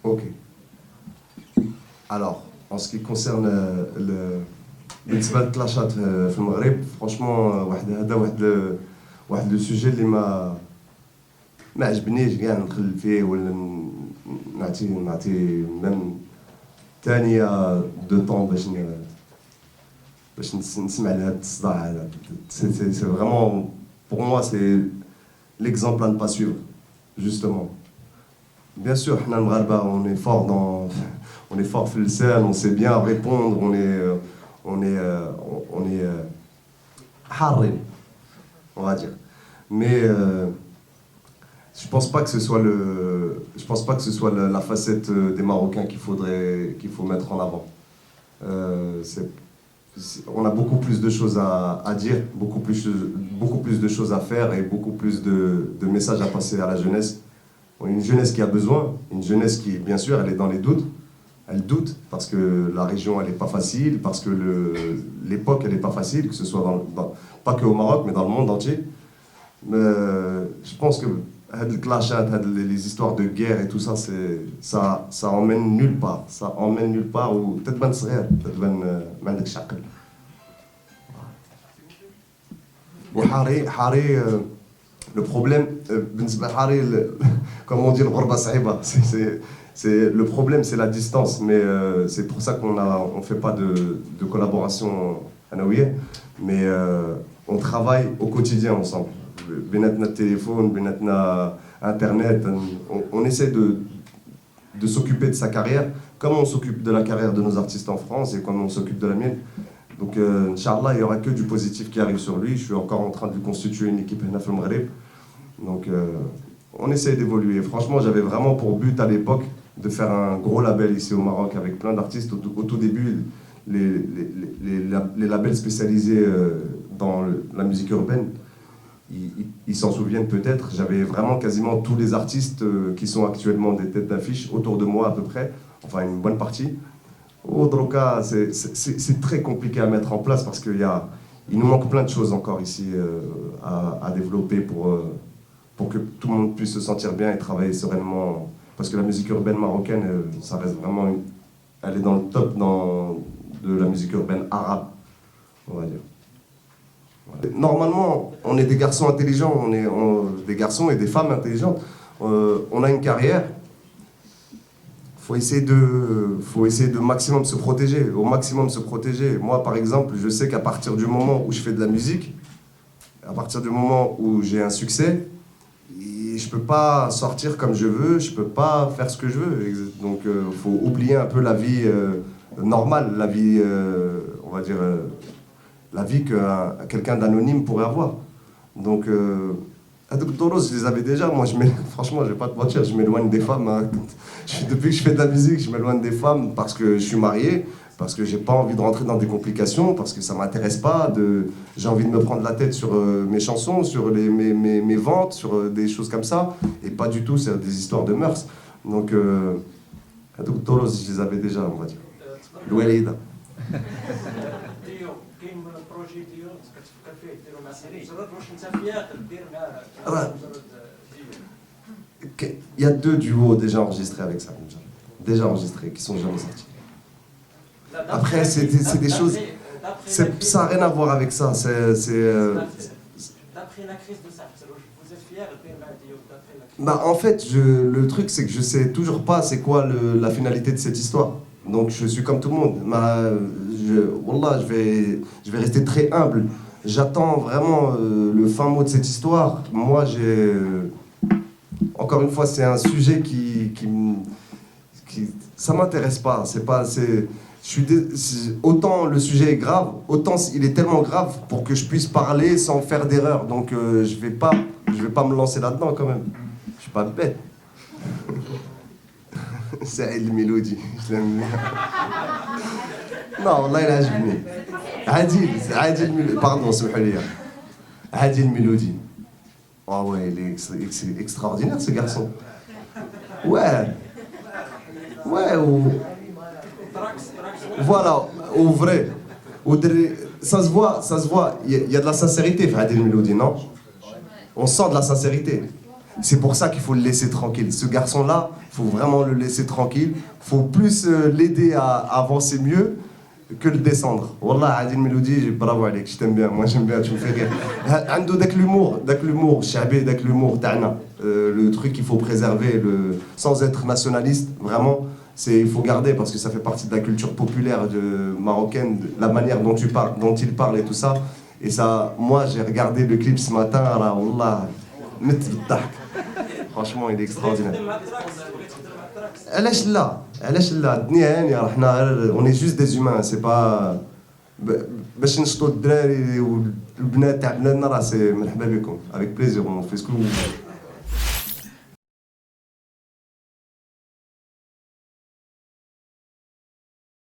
Ok. Alors, en ce qui concerne بالنسبه للكلاشات في المغرب فرانشمون واحد لو سوجي اللي ما عجبنيش كاع ندخل فيه ولا نعطي ميم ثانيه دو طون باش نسمع لهذا الصداع هذا. سي فريمون pour moi c'est l'exemple à ne pas suivre justement. Bien sûr, حنا المغاربه on est fort في اللسان, on sait bien répondre, on est حارين, on va dire. Mais je pense pas que ce soit la facette des Marocains qu'il faut mettre en avant. On a beaucoup plus de choses à dire, beaucoup plus de choses à faire et beaucoup plus de messages à passer à la jeunesse. Une jeunesse qui a besoin, une jeunesse qui, bien sûr, elle est dans les doutes. Elle doute parce que la région, elle n'est pas facile, parce que l'époque, elle n'est pas facile, que ce soit pas que au Maroc, mais dans le monde entier. Mais je pense que les histoires de guerre et tout ça, ça emmène nulle part. Ça emmène nulle part où peut-être ben صغير, peut-être ben عندك عقل. وحاري le problème, comme on dit, le problème c'est la distance, mais c'est pour ça qu'on fait pas de collaboration, mais on travaille au quotidien ensemble. Benatna téléphone, benatna internet, on essaie de s'occuper de sa carrière, comme on s'occupe de la carrière de nos artistes en France et comme on s'occupe de la mienne. Donc, Inch'Allah, il n'y aura que du positif qui arrive sur lui. Je suis encore en train de lui constituer une équipe Hna fil Maghreb. Donc, on essaie d'évoluer. Franchement, j'avais vraiment pour but à l'époque de faire un gros label ici au Maroc avec plein d'artistes. Au tout début, les labels spécialisés dans la musique urbaine, ils s'en souviennent peut-être. J'avais vraiment quasiment tous les artistes qui sont actuellement des têtes d'affiche autour de moi à peu près, enfin une bonne partie. Autre cas, c'est très compliqué à mettre en place parce qu'il nous manque plein de choses encore ici à développer pour que tout le monde puisse se sentir bien et travailler sereinement. Parce que la musique urbaine marocaine, ça reste vraiment, elle est dans le top de la musique urbaine arabe, on va dire. Voilà. Normalement, on est des garçons intelligents, des garçons et des femmes intelligentes. On a une carrière. Faut essayer de maximum se protéger, au maximum se protéger. Moi, par exemple, je sais qu'à partir du moment où je fais de la musique, à partir du moment où j'ai un succès, je peux pas sortir comme je veux, je peux pas faire ce que je veux. Donc, faut oublier un peu la vie normale, la vie, on va dire, la vie que quelqu'un d'anonyme pourrait avoir. Donc, je les avais déjà. Moi, franchement, je vais pas te mentir, je m'éloigne des femmes. Hein. Depuis que je fais de la musique, je m'éloigne des femmes parce que je suis marié, parce que j'ai pas envie de rentrer dans des complications, parce que ça m'intéresse pas. J'ai envie de me prendre la tête sur mes chansons, sur mes ventes, sur des choses comme ça, et pas du tout sur des histoires de mœurs. Donc, je les avais déjà, on va dire. Louelida. Il y a 2 duos déjà enregistrés avec ça, déjà enregistrés, qui sont jamais sortis. Après, c'est des choses, ça n'a rien à voir avec ça. D'après la crise de ça, vous êtes fiers d'après la crise? En fait, le truc, c'est que je sais toujours pas c'est quoi la finalité de cette histoire. Donc je suis comme tout le monde. Wallah, je vais rester très humble. J'attends vraiment le fin mot de cette histoire. Moi, encore une fois, c'est un sujet qui ça m'intéresse pas. Autant le sujet est grave, autant il est tellement grave pour que je puisse parler sans faire d'erreur. Donc je vais pas me lancer là-dedans quand même. Je suis pas bête. C'est une mélodie. Je l'aime bien. Non, là il a joué. Adil, pardon, c'est Adil Mélodie. Oh ouais, il est extraordinaire ce garçon. Ouais. Voilà, au vrai. Ça se voit, il y a de la sincérité, Adil Mélodie, non? On sent de la sincérité. C'est pour ça qu'il faut le laisser tranquille. Ce garçon-là, il faut vraiment le laisser tranquille. Il faut plus l'aider à avancer mieux que le descendre. Wallah, Adil Melody, bravo عليك, je t'aime bien. Moi, j'aime bien, tu me fais rire. عنده داك l'humour, الشعبي, داك l'humour تاعنا. Le truc qu'il faut préserver, sans être nationaliste, vraiment, il faut garder parce que ça fait partie de la culture populaire marocaine, la manière dont il parle et tout ça. Et ça, moi, j'ai regardé le clip ce matin, Wallah, مت بالضحك. Franchement, il est extraordinaire. علاش لا علاش لا الدنيا هانيه راه حنا اون جوست دي زومان سي با باش نشطوا الدراري والبنات تاع بلادنا راه سي مرحبا بكم افيك بليزير اون في سكو